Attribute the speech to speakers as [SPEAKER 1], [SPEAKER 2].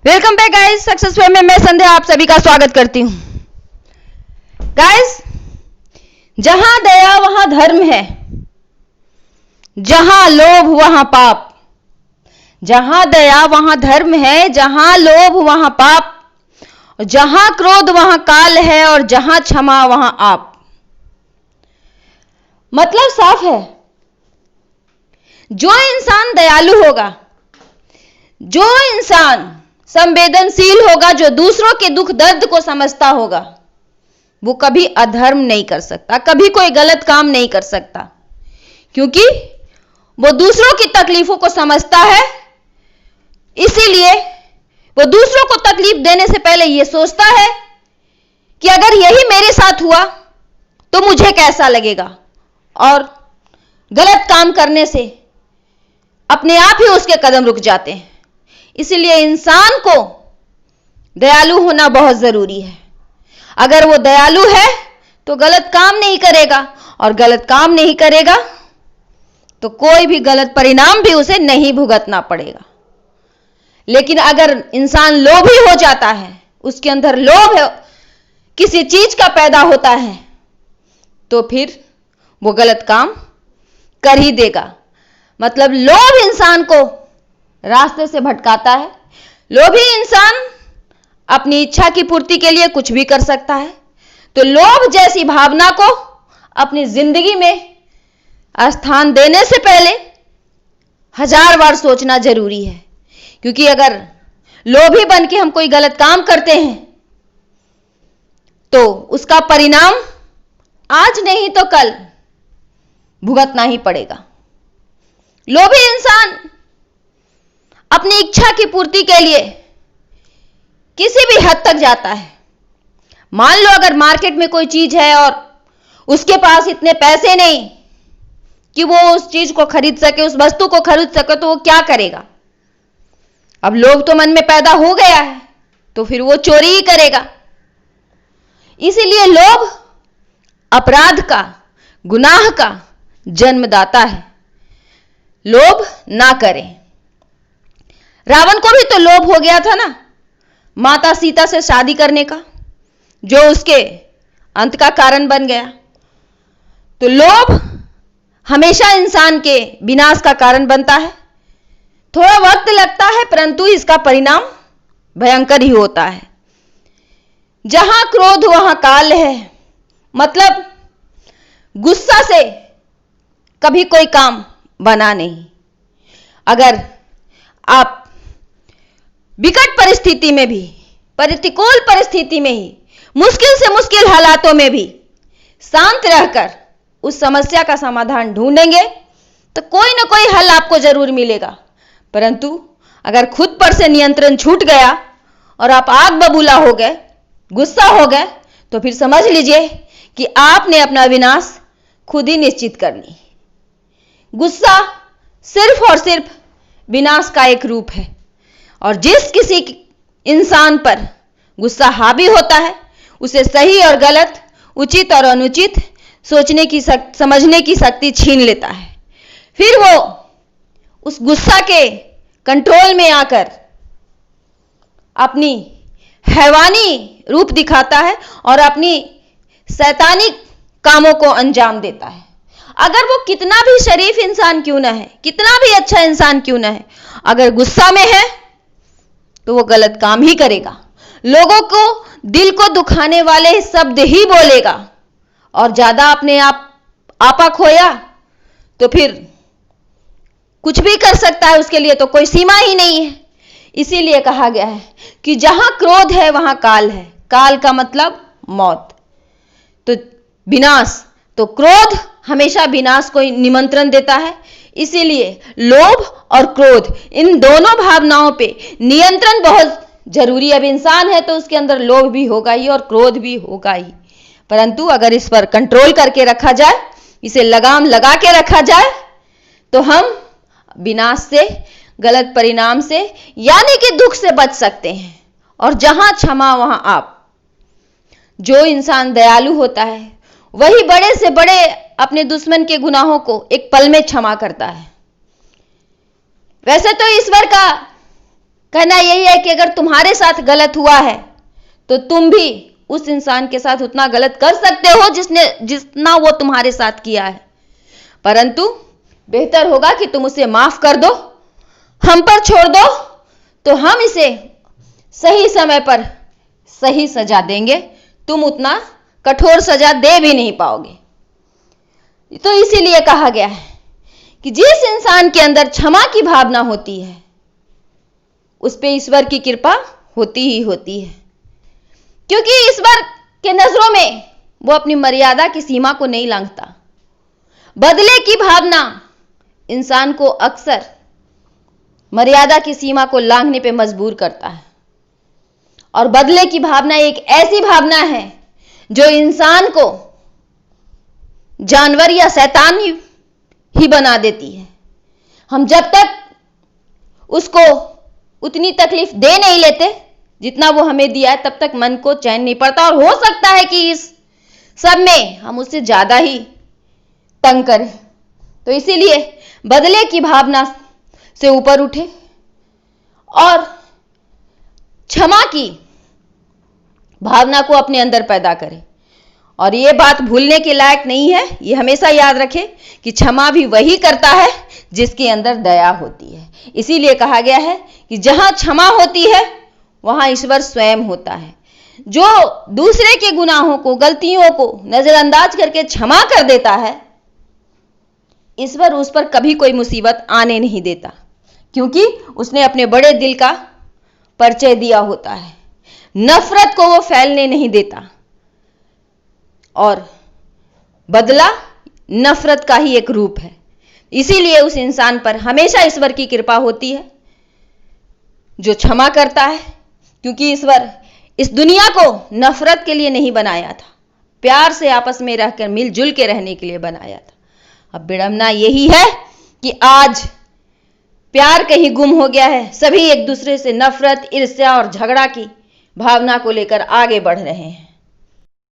[SPEAKER 1] Welcome back guys, success वे में मैं संध्या आप सभी का स्वागत करती हूं। गाइस, जहां दया वहां धर्म है, जहां लोभ वहां पाप। जहां दया वहां धर्म है, जहां लोभ वहां पाप, जहां क्रोध वहां काल है और जहां क्षमा वहां आप। मतलब साफ है, जो इंसान दयालु होगा, जो इंसान संवेदनशील होगा, जो दूसरों के दुख दर्द को समझता होगा, वो कभी अधर्म नहीं कर सकता, कभी कोई गलत काम नहीं कर सकता, क्योंकि वो दूसरों की तकलीफों को समझता है। इसीलिए वो दूसरों को तकलीफ देने से पहले ये सोचता है कि अगर यही मेरे साथ हुआ तो मुझे कैसा लगेगा, और गलत काम करने से अपने आप ही उसके कदम रुक जाते हैं। इसलिए इंसान को दयालु होना बहुत जरूरी है। अगर वो दयालु है तो गलत काम नहीं करेगा, और गलत काम नहीं करेगा तो कोई भी गलत परिणाम भी उसे नहीं भुगतना पड़ेगा। लेकिन अगर इंसान लोभी हो जाता है, उसके अंदर लोभ है, किसी चीज का पैदा होता है, तो फिर वो गलत काम कर ही देगा। मतलब लोभ इंसान को रास्ते से भटकाता है। लोभी इंसान अपनी इच्छा की पूर्ति के लिए कुछ भी कर सकता है। तो लोभ जैसी भावना को अपनी जिंदगी में स्थान देने से पहले 1000 बार सोचना जरूरी है, क्योंकि अगर लोभी बन के हम कोई गलत काम करते हैं तो उसका परिणाम आज नहीं तो कल भुगतना ही पड़ेगा। लोभी इंसान अपनी इच्छा की पूर्ति के लिए किसी भी हद तक जाता है। मान लो अगर मार्केट में कोई चीज है और उसके पास इतने पैसे नहीं कि वो उस चीज को खरीद सके, उस वस्तु को खरीद सके, तो वो क्या करेगा? अब लोभ तो मन में पैदा हो गया है, तो फिर वो चोरी ही करेगा। इसीलिए लोभ अपराध का, गुनाह का जन्मदाता है। लोभ ना करें। रावण को भी तो लोभ हो गया था ना माता सीता से शादी करने का, जो उसके अंत का कारण बन गया। तो लोभ हमेशा इंसान के विनाश का कारण बनता है। थोड़ा वक्त लगता है, परंतु इसका परिणाम भयंकर ही होता है। जहां क्रोध वहां काल है। मतलब गुस्सा से कभी कोई काम बना नहीं। अगर आप विकट परिस्थिति में भी, प्रतिकूल परिस्थिति में ही, मुश्किल से मुश्किल हालातों में भी शांत रहकर उस समस्या का समाधान ढूंढेंगे तो कोई ना कोई हल आपको जरूर मिलेगा। परंतु अगर खुद पर से नियंत्रण छूट गया और आप आग बबूला हो गए, गुस्सा हो गए, तो फिर समझ लीजिए कि आपने अपना विनाश खुद ही निश्चित कर ली। गुस्सा सिर्फ और सिर्फ विनाश का एक रूप है, और जिस किसी इंसान पर गुस्सा हावी होता है, उसे सही और गलत, उचित और अनुचित सोचने की समझने की शक्ति छीन लेता है। फिर वो उस गुस्सा के कंट्रोल में आकर अपनी हैवानी रूप दिखाता है और अपनी शैतानी कामों को अंजाम देता है। अगर वो कितना भी शरीफ इंसान क्यों ना है, कितना भी अच्छा इंसान क्यों ना है, अगर गुस्सा में है तो वो गलत काम ही करेगा। लोगों को दिल को दुखाने वाले शब्द ही बोलेगा, और ज्यादा अपने आपा खोया तो फिर कुछ भी कर सकता है। उसके लिए तो कोई सीमा ही नहीं है। इसीलिए कहा गया है कि जहां क्रोध है वहां काल है। काल का मतलब मौत, तो विनाश। तो क्रोध हमेशा विनाश को निमंत्रण देता है। इसीलिए लोभ और क्रोध, इन दोनों भावनाओं पे नियंत्रण बहुत जरूरी है। अब इंसान है तो उसके अंदर लोभ भी होगा ही और क्रोध भी होगा ही, परंतु अगर इस पर कंट्रोल करके रखा जाए, इसे लगाम लगा के रखा जाए, तो हम विनाश से, गलत परिणाम से, यानी कि दुख से बच सकते हैं। और जहां क्षमा वहां आप। जो इंसान दयालु होता है वही बड़े से बड़े अपने दुश्मन के गुनाहों को एक पल में क्षमा करता है। वैसे तो ईश्वर का कहना यही है कि अगर तुम्हारे साथ गलत हुआ है तो तुम भी उस इंसान के साथ उतना गलत कर सकते हो जितना वो तुम्हारे साथ किया है, परंतु बेहतर होगा कि तुम उसे माफ कर दो, हम पर छोड़ दो, तो हम इसे सही समय पर सही सजा देंगे। तुम उतना कठोर सजा दे भी नहीं पाओगे। तो इसीलिए कहा गया है कि जिस इंसान के अंदर क्षमा की भावना होती है उस पे ईश्वर की कृपा होती ही होती है, क्योंकि ईश्वर के नजरों में वो अपनी मर्यादा की सीमा को नहीं लांघता। बदले की भावना इंसान को अक्सर मर्यादा की सीमा को लांघने पे मजबूर करता है, और बदले की भावना एक ऐसी भावना है जो इंसान को जानवर या शैतान ही बना देती है। हम जब तक उसको उतनी तकलीफ दे नहीं लेते जितना वो हमें दिया है, तब तक मन को चैन नहीं पड़ता, और हो सकता है कि इस सब में हम उससे ज्यादा ही तंग करें। तो इसीलिए बदले की भावना से ऊपर उठे और क्षमा की भावना को अपने अंदर पैदा करें। और ये बात भूलने के लायक नहीं है, ये हमेशा याद रखें कि क्षमा भी वही करता है जिसके अंदर दया होती है। इसीलिए कहा गया है कि जहां क्षमा होती है वहां ईश्वर स्वयं होता है। जो दूसरे के गुनाहों को, गलतियों को नजरअंदाज करके क्षमा कर देता है, ईश्वर उस पर कभी कोई मुसीबत आने नहीं देता, क्योंकि उसने अपने बड़े दिल का परिचय दिया होता है। नफरत को वो फैलने नहीं देता, और बदला नफरत का ही एक रूप है। इसीलिए उस इंसान पर हमेशा ईश्वर की कृपा होती है जो क्षमा करता है, क्योंकि ईश्वर इस दुनिया को नफरत के लिए नहीं बनाया था, प्यार से आपस में रहकर मिलजुल के रहने के लिए बनाया था। अब विडंबना यही है कि आज प्यार कहीं गुम हो गया है। सभी एक दूसरे से नफरत, ईर्ष्या और झगड़ा की भावना को लेकर आगे बढ़ रहे हैं।